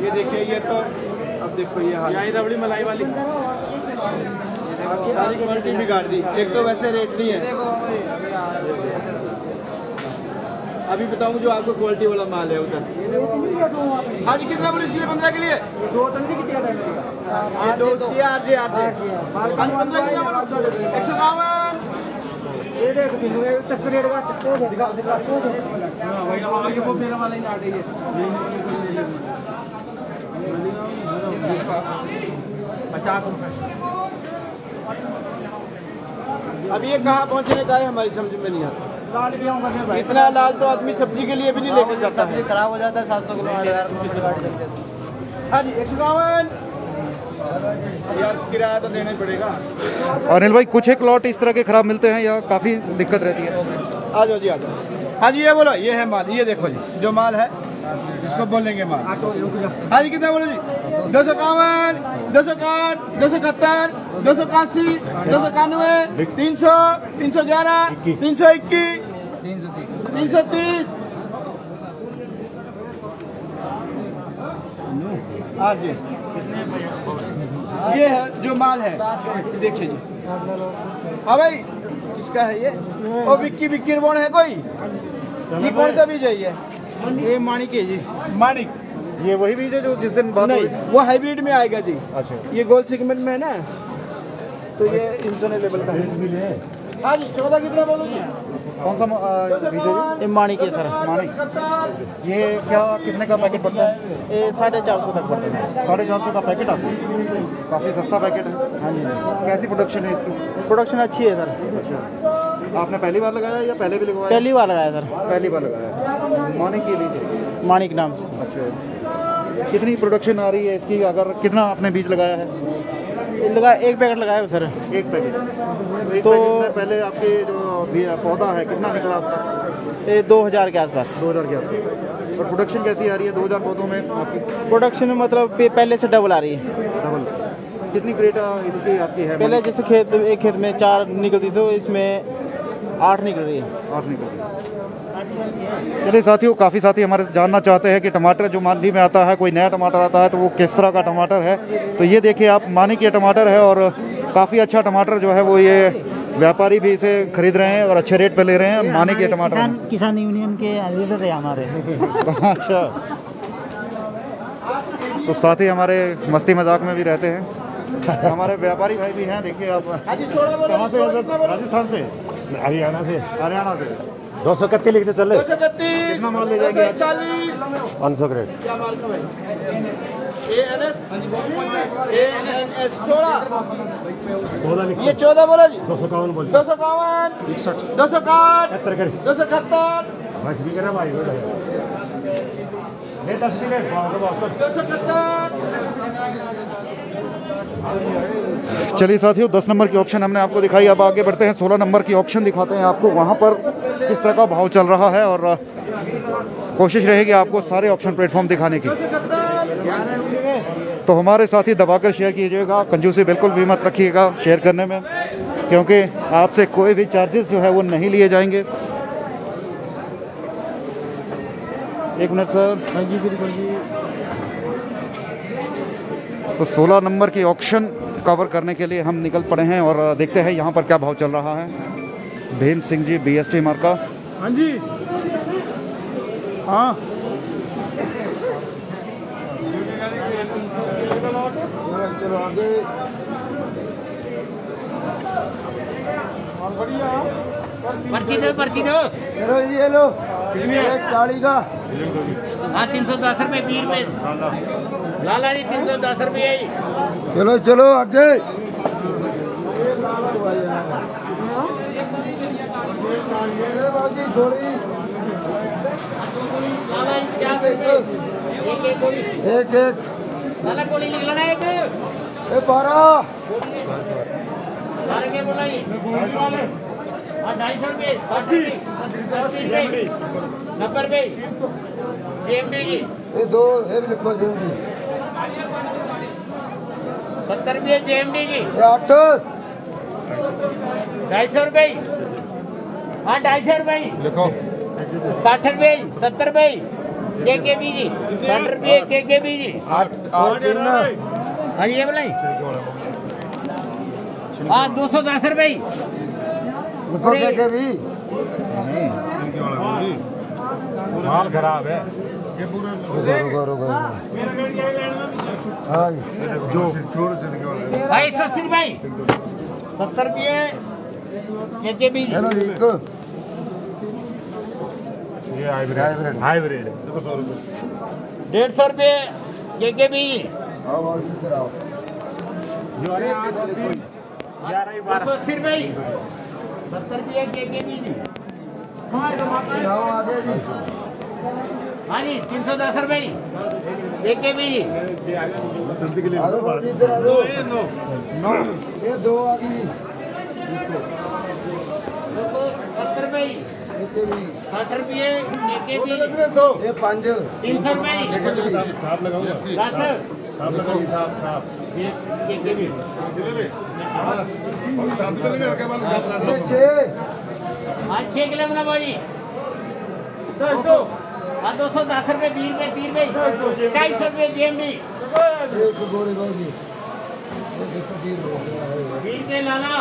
ये देखिए, ये तो अब देखो ये हाल, यही रबड़ी मलाई वाली सारी क्वालिटी बिगाड़ दी। एक तो वैसे रेट नहीं है, अभी बताऊं जो आपको क्वालिटी वाला माल है उधर। आज कितना बोले इसके लिए? 15 के लिए ये दो उसकी आज आज 15 कितना बोलो? 152 चक्कर रेट का चक्कर दिखा दिखा वो मेरा वाला ही आ गई है। ₹50। अब ये कहाँ पहुँचने का है हमारी समझ में नहीं आता। इतना लाल तो आदमी सब्जी के लिए भी नहीं लेकर जाता है। खराब हो जाता है 700 किलो 8,000 किलो गाड़ी चलते हैं। हाँ जी 152 यार, किराया तो देना ही पड़ेगा। अनिल भाई, कुछ एक लॉट इस तरह के खराब मिलते हैं या काफ़ी दिक्कत रहती है? आ जाओ जी, आ जाओ। हाँ जी, ये बोलो, ये है माल, ये देखो जी जो माल है जिसको बोलेंगे माल। हाँ जी, कितना बोलो जी? 251, 261, 271, 281, 291, 300, 311, 321, 330। हाँ जी, ये है जो माल है, देखिए जी। हाँ भाई, इसका है ये। और विक्की विक्की बोन है कोई? ये कौन सा बीज है ये? माणिक है जी। माणिक, ये वही बीज है जो जिस दिन बात नहीं, हुई? वो हाइब्रिड में आएगा जी। अच्छा, ये गोल्ड सेगमेंट में है ना, तो ये इंटरनेट लेवल का है। हाँ जी, 14 कितना बोलो जी? कौन सा बीज है जी? ये माणिक है सर। माणिक, ये क्या कितने का पैकेट पड़ता है? ये 450 तक पड़ता है। 450 का पैकेट आपको? काफ़ी सस्ता पैकेट है। हाँ जी, कैसी प्रोडक्शन है इसकी? प्रोडक्शन अच्छी है सर। अच्छा, आपने पहली बार लगाया या पहले भी लगवाया? पहली बार लगाया सर, पहली बार लगाया। माणिक की बीज है? माणिक नाम से। अच्छा, कितनी प्रोडक्शन आ रही है इसकी? अगर कितना आपने बीज लगाया है? लगा एक पैकेट लगाया है सर। एक पैकेट। एक तो पैकेट में पहले आपके जो पौधा है कितना निकला आपका? ये 2000 के आसपास। 2000 के आसपास। और प्रोडक्शन कैसी आ रही है 2000 पौधों में आपकी? प्रोडक्शन मतलब पहले से डबल आ रही है। डबल। कितनी क्रेट इसकी आपकी है? पहले जैसे एक खेत में 4 निकलती तो इसमें 8 निकल रही है। 8 निकल रही है। चलिए साथियों, काफ़ी साथी हमारे जानना चाहते हैं कि टमाटर जो मंडी में आता है, कोई नया टमाटर आता है तो वो किस तरह का टमाटर है। तो ये देखिए आप, माणिक ये टमाटर है और काफ़ी अच्छा टमाटर जो है वो ये व्यापारी भी इसे खरीद रहे हैं और अच्छे रेट पे ले रहे हैं। माणिक ये टमाटर है। किसान यूनियन के लीडर है हमारे। अच्छा, तो साथी हमारे मस्ती मजाक में भी रहते हैं। हमारे व्यापारी भाई भी हैं, देखिए आप। कहाँ से? राजस्थान से? हरियाणा से। हरियाणा से। 231 लिखते चले। 231 कितना माल ले जाएंगे? 40 500 क्रेट। क्या माल का भाई? ANS 16। ये 14 बोला जी? 251 बोल। 251 261 271 चलिए साथियों, 10 नंबर की ऑप्शन हमने आपको दिखाई। अब आगे बढ़ते हैं, 16 नंबर की ऑप्शन दिखाते हैं आपको। वहाँ पर किस तरह का भाव चल रहा है और कोशिश रहेगी आपको सारे ऑप्शन प्लेटफॉर्म दिखाने की। तो हमारे साथी दबाकर शेयर कीजिएगा, कंजूसी बिल्कुल भी मत रखिएगा शेयर करने में, क्योंकि आपसे कोई भी चार्जेस जो है वो नहीं लिए जाएंगे। एक मिनट सर। हाँ जी, बिल्कुल जी। तो 16 नंबर की ऑक्शन कवर करने के लिए हम निकल पड़े हैं और देखते हैं यहाँ पर क्या भाव चल रहा है। भीम सिंह जी, BST मार्का। हाँ जी, हाँ चलो आगे। पर्ची दो चलो ये लो, 40 का। हाँ 310 रुपये 20 रुपये लाला जी 310 रुपये। चलो चलो आगे। लाला जी 50 रुपये एक गोली। एक लाला गोली लिख लेना एक। 12 12 के बोला जी। हाँ 250 रुपये 80 रुपये 90 रुपये CMD जी। ये दो है भी लिखवा दूंगी। 70 रुपये JMD जी 250 रुपये। हाँ 250 रुपये लिखो 60 रुपये 70 रुपये KKB जी 60 रुपये KKB जी। हाँ ये बोला हाँ 210 रुपये माल खराब है। जो छोड़ से निकल 280 रुपये 70 रुपये KKB जी। ये हाइब्रिड 150 रुपये KKB जी। 280 रुपये 70 रुपये KKB जी। हाँ जी 310 रुपये KKB जी। 270 रुपये 60 रुपये KKB जी। 300 रुपये 10 KKB। हाँ 6 किलो बना भाजी 200। हाँ 210 रुपये 20 रुपये 30 रुपये 250 रुपये JMD 20 रुपये लाना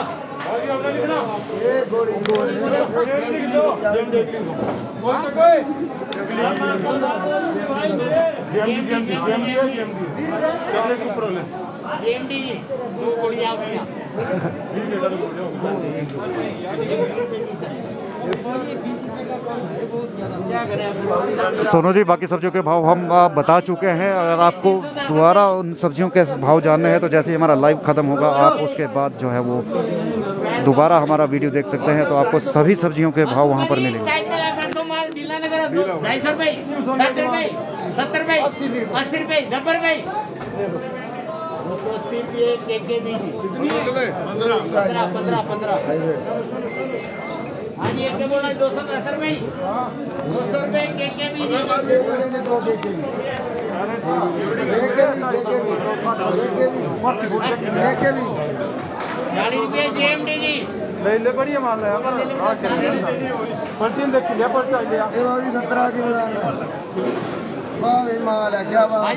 JMD जी 2 गोलियां भैया। सोनू जी बाकी सब्जियों के भाव हम बता चुके हैं। अगर आपको दोबारा उन सब्जियों के भाव जानने हैं तो जैसे ही हमारा लाइव ख़त्म होगा आप उसके बाद जो है वो दोबारा हमारा वीडियो देख सकते हैं, तो आपको सभी सब्जियों के भाव वहाँ पर मिलेंगे। 250 रुपये 60 रुपये 70 रुपये 80 रुपये 90 रुपये 280 रुपये KKB जी 15। हाँ जी एक बोला 210 रुपये 200 रुपये KKB जी 40 रुपये JMD जी। ले बढ़िया माल है पर्ची देख लिया पर्चा लिया 17 की माल है क्या बात है।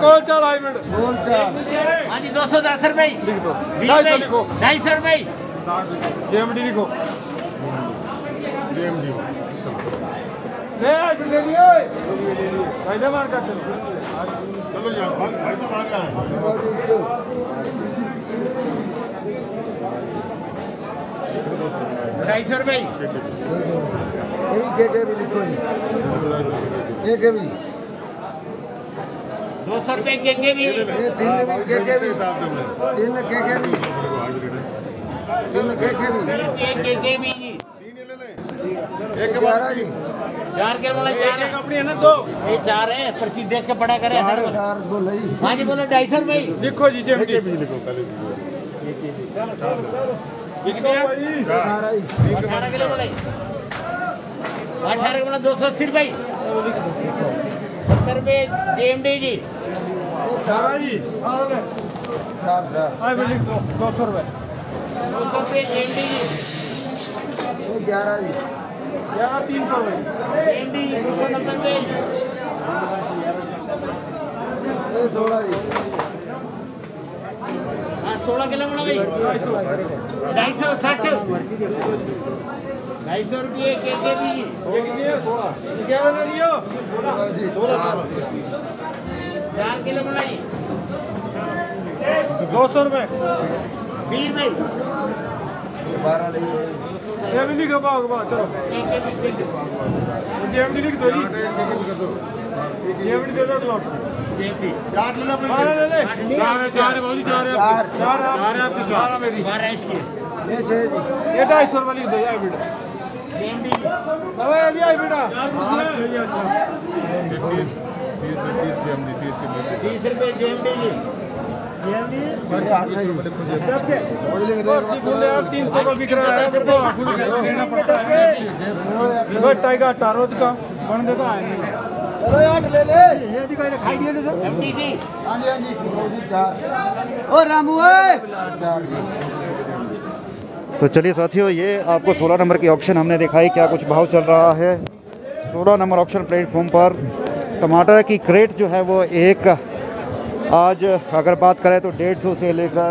कौन चाल आई मिनट कौन चाल। हाँ जी 210 रुपये 250 रुपये JMD लिखो ले लियो फायदा मार का चलो यार भाई तो मार का 250 रुपये KKB लिखो KKB 200 रुपये KKB 3 KKB जी। 11 जी 4 के बोला 4 है अपनी है ना 2 ये 4 है पर्ची देख के पढ़ा करे। हाँ जी बोलो 250 रुपये लिखो जी JMD लिखो पहले 18 किलो बोले 18 बोला 280 रुपये 70 रुपये JMD जी 18 जी 200 रुपये 200 रुपये JMD जी 11 जी 300 रुपये JMD 290 रुपये 16 जी 16 किलो बोला भाई 260 250 रुपये KKB जी 4 किलो बोला 200 रुपये 20 रुपये ये भी लिखो चलो JMD लिख दो जी JMD दे दो प्लॉट JMD 4 किलो ले 4 है बहुत 4 है आपकी 4 है मेरी 12 इसकी ये 250 रुपये लिख दो यार बेटा JMD अबे अभी आई बेटा 30 रुपये JMD जी बोले यार 300 का बिक रहा है देना पड़ता है टाइगर 18 रोज का बन देता है चलो यार ले ले ये जी कोई खाई दिए ना सर MTC हां जी 4 ओ रामू ओए 4 तो चलिए साथियों, ये आपको 16 नंबर की ऑक्शन हमने दिखाई, क्या कुछ भाव चल रहा है 16 नंबर ऑक्शन प्लेटफॉर्म पर। टमाटर की क्रेट जो है वो एक आज अगर बात करें तो 150 से लेकर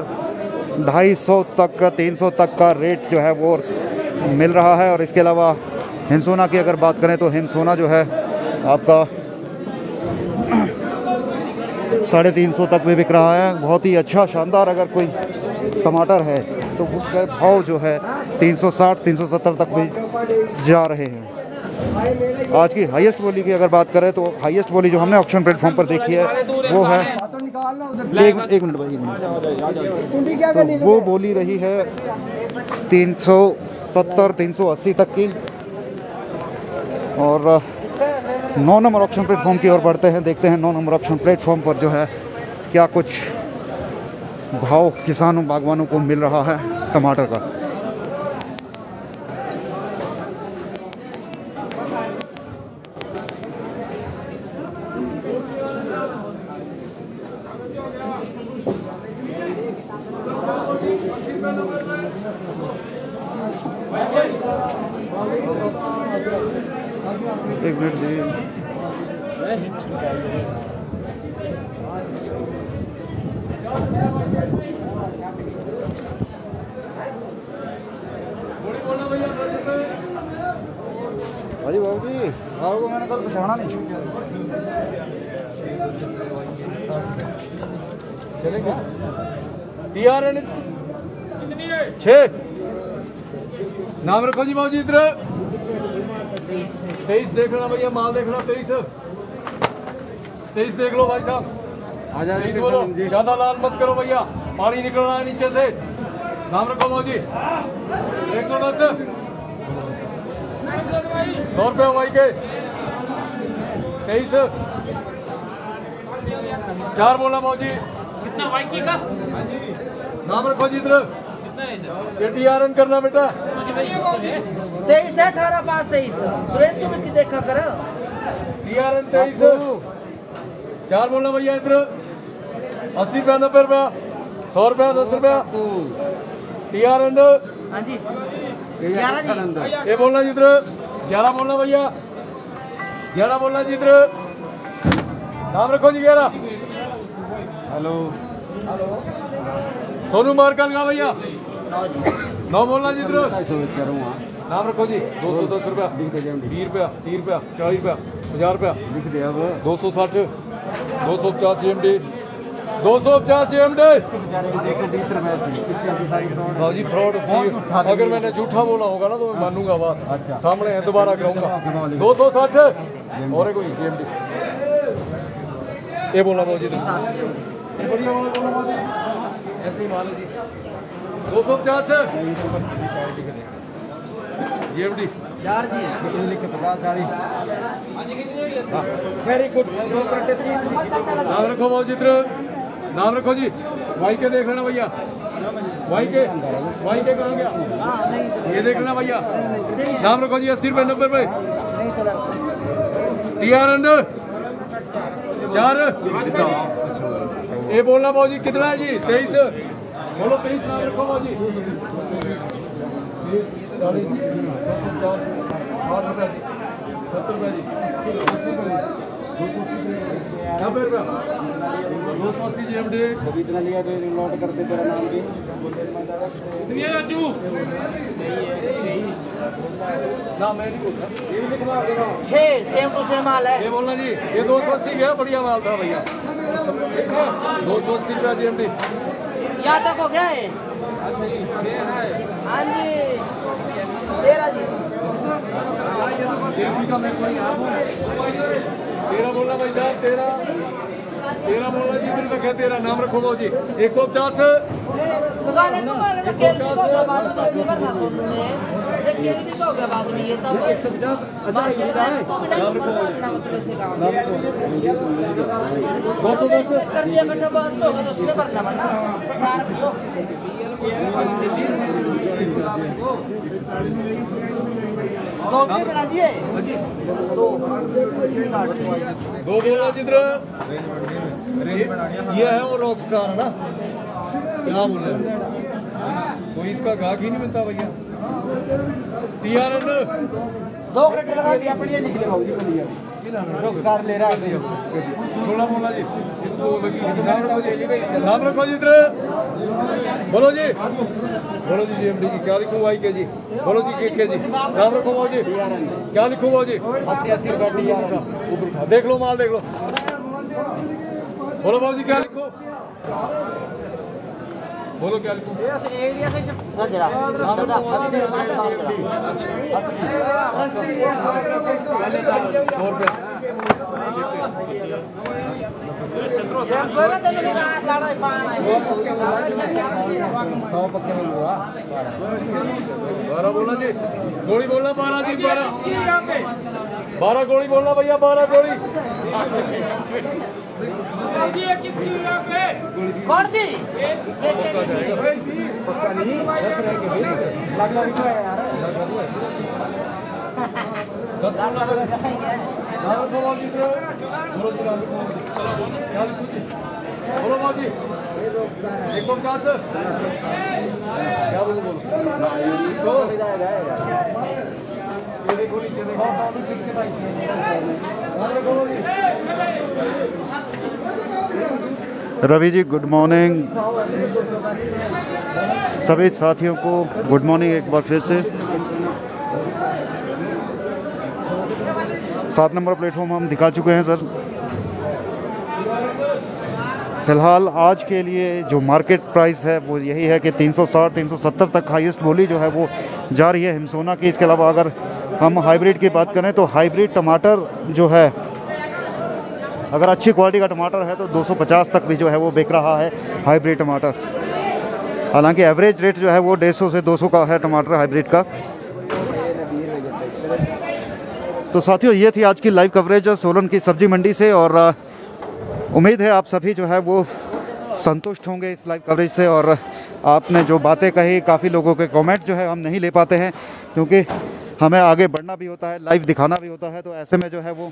250 तक 300 तक का रेट जो है वो मिल रहा है। और इसके अलावा हिमसोना की अगर बात करें तो हिमसोना जो है आपका 350 तक भी बिक रहा है। बहुत ही अच्छा शानदार अगर कोई टमाटर है तो उसका भाव जो है 360 370 तक भी जा रहे हैं। आज की हाईएस्ट बोली की अगर बात करें तो हाईएस्ट बोली जो हमने ऑक्शन प्लेटफॉर्म पर देखी है वो है एक मिनट भाई, तो वो बोली रही है 370 380 तक की। और 9 नंबर ऑक्शन प्लेटफॉर्म की ओर बढ़ते हैं, देखते हैं 9 नंबर ऑक्शन प्लेटफॉर्म पर जो है क्या कुछ भाव किसानों बागवानों को मिल रहा है टमाटर का। एक मिनट जी, अरे बाबू जी आपको मैंने कल पछाना नहीं। चलेगा TRN 6 नाम रखो जी बाबू जी इधर 23 देख लेना भैया, माल देखना 23 देख लो भाई साहब, 23 बोलो, ज्यादा लाल मत करो भैया, पानी निकल रहा है नीचे से। नाम रखो बाबू जी 110 100 रुपये भाई के 23 4 बोला बाबू जी कितना वाइकी का नाम रखो जी इधर ये TRN करना बेटा 23 है 18 5 23 सुरेश तुम की देखा कर TRN 23 4 बोलना भैया इधर 80 रुपया 90 रुपया 100 रुपया 10 रुपया TRN हां जी 11 जी ये बोलना जी इधर 11 बोलना भैया 11 बोलना जी इधर नाम रखो जी 11 हेलो सोनू मार्कल का भैया 9 बोलना जी इधर नाम रखो जी 210 रुपया 20 रुपया 30 रुपया 40 रुपया 50 रुपया 260 285 MD 285 MD जी फ्रॉड। अगर मैंने झूठा बोला होगा ना तो मैं मानूंगा बात, सामने है दोबारा कराऊंगा 260 और कोई MD ये बोला बाबू जी बढ़िया माल बोला बाबू जी, ऐसे ही माल है जी 250 GMD 4 जी लिख के 50 वेरी गुड। नाम रखो बाबू जी इधर नाम रखो जी वाई के देख लेना भैया, वाई के कहाँ गया ये देख लेना भैया। नाम रखो जी 80 रुपये 90 रुपये TRN 4 ये बोलना बाबू जी कितना है जी 23 बोलो 23 नाम रखो बाबू जी 70 रुपये जी 90 रुपया 280 GMD इतना लिया तो नोट कर दे तेरा नाम भी कितनी है राजू ना मैं नहीं बोलता ये भी लिखवा देना 6 सेम टू सेम माल है ये बोलना जी ये 280 गया बढ़िया माल था भैया 280 रुपया GMD यहाँ तक हो गया है हाँ जी 13 जी GMD का मैं कोई आप 13 बोलना भाई साहब 13 बोलना जी इधर तक है 13 नाम रखो बाबू जी 150 दुकान है तुम्हारे तो केरी को होगा बाद में नहीं भरना सुन ले ये केरी को होगा बाद में ये तब 150 अच्छा ये है नाम रखो मतलब से काम 210 कर दिया इकट्ठा बाद में होगा तो उसने भरना वरना 4 पियो दो भी बना दिए तो दो बोला जिधर ये है और रॉक स्टार है ना, क्या बोल रहे हैं, कोई इसका गाहक ही नहीं मिलता भैया। TRN 2 घंटे लगा दिया पड़ी निकले बाबूजी को लिया रोजगार ले रहा है 16 बोला जी, दो लगी। नाम रखो जी इधर, बोलो जी GMD की क्या लिखूँ भाई के जी, बोलो जी के जी नाम रखो भाव जी, क्या लिखूँ भाव जी? 80 रुपए TRN ऊपर उठा, देख लो माल देख लो, बोलो भाव जी क्या लिखो, बोलो क्या लिखूँ? एरिया से जरा बारह बोलना जी, गोली बोलना 12 जी, 12 गोली बोलना भैया, 12 गोली। कौन सी बोलो बाजी 150 क्या बोलो रवि जी गुड मॉर्निंग, सभी साथियों को गुड मॉर्निंग एक बार फिर से। 7 नंबर प्लेटफॉर्म हम दिखा चुके हैं सर। फ़िलहाल आज के लिए जो मार्केट प्राइस है वो यही है कि 360-370 तक हाईएस्ट बोली जो है वो जा रही है हिमसोना की। इसके अलावा अगर हम हाइब्रिड की बात करें तो हाइब्रिड टमाटर जो है, अगर अच्छी क्वालिटी का टमाटर है तो 250 तक भी जो है वो बिक रहा है हाइब्रिड टमाटर। हालांकि एवरेज रेट जो है वो 150 से 200 का है टमाटर हाइब्रिड का। तो साथियों ये थी आज की लाइव कवरेज सोलन की सब्जी मंडी से, और उम्मीद है आप सभी जो है वो संतुष्ट होंगे इस लाइव कवरेज से। और आपने जो बातें कही, काफ़ी लोगों के कमेंट जो है हम नहीं ले पाते हैं क्योंकि हमें आगे बढ़ना भी होता है, लाइव दिखाना भी होता है, तो ऐसे में जो है वो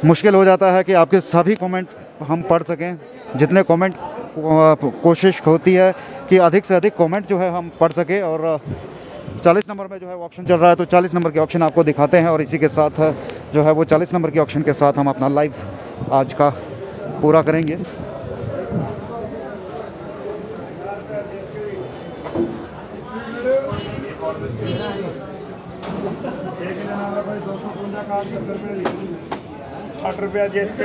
मुश्किल हो जाता है कि आपके सभी कमेंट हम पढ़ सकें। जितने कमेंट कोशिश होती है कि अधिक से अधिक कमेंट जो है हम पढ़ सकें। और 40 नंबर में जो है वो ऑप्शन चल रहा है, तो 40 नंबर के ऑप्शन आपको दिखाते हैं, और इसी के साथ जो है वो 40 नंबर के ऑप्शन के साथ हम अपना लाइव आज का पूरा करेंगे। ₹8 जिसके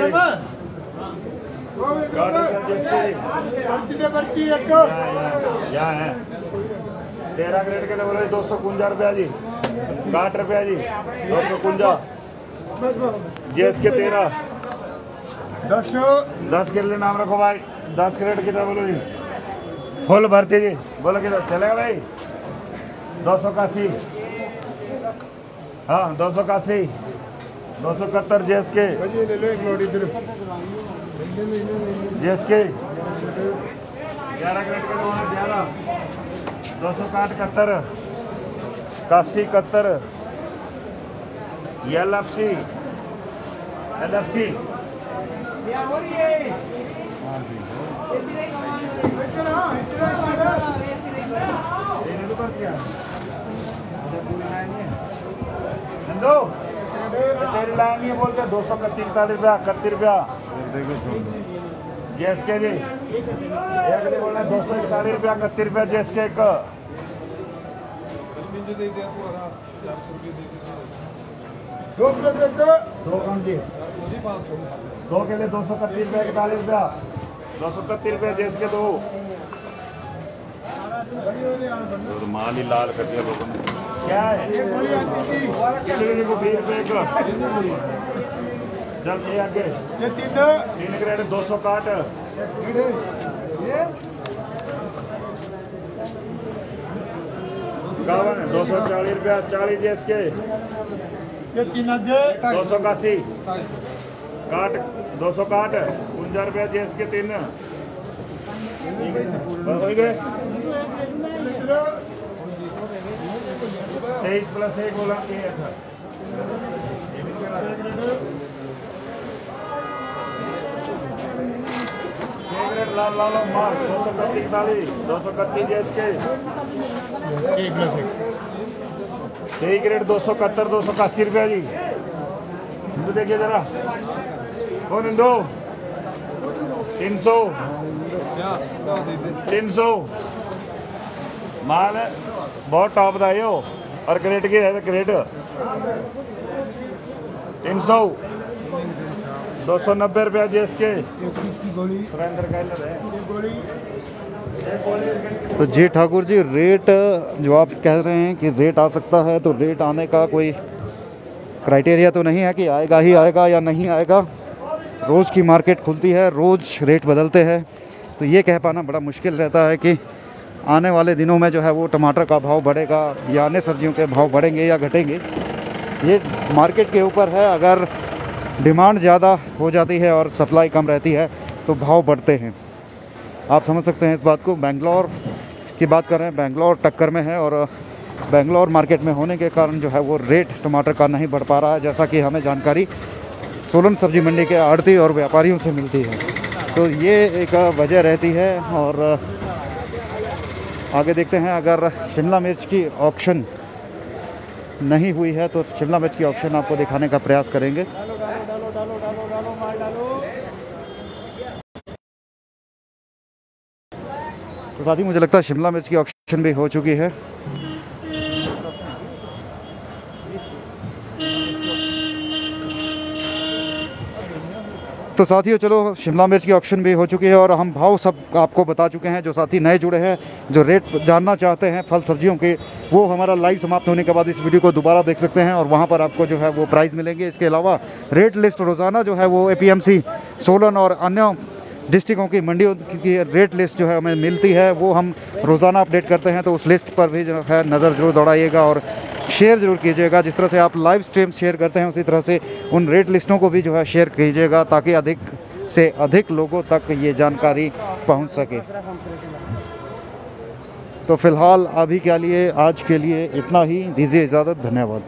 यहाँ है 13 ग्रेड के लेवल 251 जी, ₹60 जी, 251 GSK 13 10 के लिए नाम रखो भाई। 10 ग्रेड कितना बोलो जी, फुल भरती जी, बोलो कितना चलेगा भाई? 281, हाँ 281, 271 GSK 11 ग्रेड के लिए 11, 261 81 71 LFC तेरी लाइन नहीं बोलते 231 रुपया 31 रुपया GSK जी, एक नहीं बोलना 241 रुपया 31 रुपया GSK का। 2 कम जी, 2 के लिए 231 रुपया 41 रुपया, 231 रुपया GSK 2। माल ही लाल कर दिया लोगों ने, क्या है को 20 रुपये का। जब ये आगे 3 ग्रेड 261 51 240 रुपया 40 GSK 281 काट 261 51 रुपया GSK 3 हो गए 23 + 1 बोला 1 था। ला लो माल 231 JSK ठीक रेट 271 281 रुपया जी। तो देखिए जरा कौन इंदो 300 माल है बहुत टॉप का ये और क्रेट की है क्रेट 300 290 रुपया JSK सुरेंद्र का है। तो जी ठाकुर जी, रेट जो आप कह रहे हैं कि रेट आ सकता है, तो रेट आने का कोई क्राइटेरिया तो नहीं है कि आएगा ही आएगा या नहीं आएगा। रोज़ की मार्केट खुलती है, रोज़ रेट बदलते हैं, तो ये कह पाना बड़ा मुश्किल रहता है कि आने वाले दिनों में जो है वो टमाटर का भाव बढ़ेगा या अन्य सब्जियों के भाव बढ़ेंगे या घटेंगे। ये मार्केट के ऊपर है। अगर डिमांड ज़्यादा हो जाती है और सप्लाई कम रहती है तो भाव बढ़ते हैं। आप समझ सकते हैं इस बात को। बेंगलोर की बात कर रहे हैं, बेंगलोर टक्कर में है और बेंगलोर मार्केट में होने के कारण जो है वो रेट टमाटर का नहीं बढ़ पा रहा है, जैसा कि हमें जानकारी सोलन सब्जी मंडी के आड़ती और व्यापारियों से मिलती है। तो ये एक वजह रहती है। और आगे देखते हैं, अगर शिमला मिर्च की ऑक्शन नहीं हुई है तो शिमला मिर्च की ऑक्शन आपको दिखाने का प्रयास करेंगे। तो साथ ही मुझे लगता है शिमला मिर्च की ऑक्शन भी हो चुकी है। तो साथियों चलो, शिमला मिर्च की ऑक्शन भी हो चुकी है और हम भाव सब आपको बता चुके हैं। जो साथी नए जुड़े हैं, जो रेट जानना चाहते हैं फल सब्जियों के, वो हमारा लाइव समाप्त होने के बाद इस वीडियो को दोबारा देख सकते हैं और वहाँ पर आपको जो है वो प्राइस मिलेंगे। इसके अलावा रेट लिस्ट रोज़ाना जो है वो APMC सोलन और अन्य डिस्ट्रिक्टों की मंडियों की रेट लिस्ट जो है हमें मिलती है, वो हम रोज़ाना अपडेट करते हैं। तो उस लिस्ट पर भी जो है नज़र ज़रूर दौड़ाइएगा और शेयर ज़रूर कीजिएगा। जिस तरह से आप लाइव स्ट्रीम शेयर करते हैं उसी तरह से उन रेट लिस्टों को भी जो है शेयर कीजिएगा, ताकि अधिक से अधिक लोगों तक ये जानकारी पहुंच सके। तो फिलहाल अभी के लिए आज के लिए इतना ही। दीजिए इजाज़त। धन्यवाद।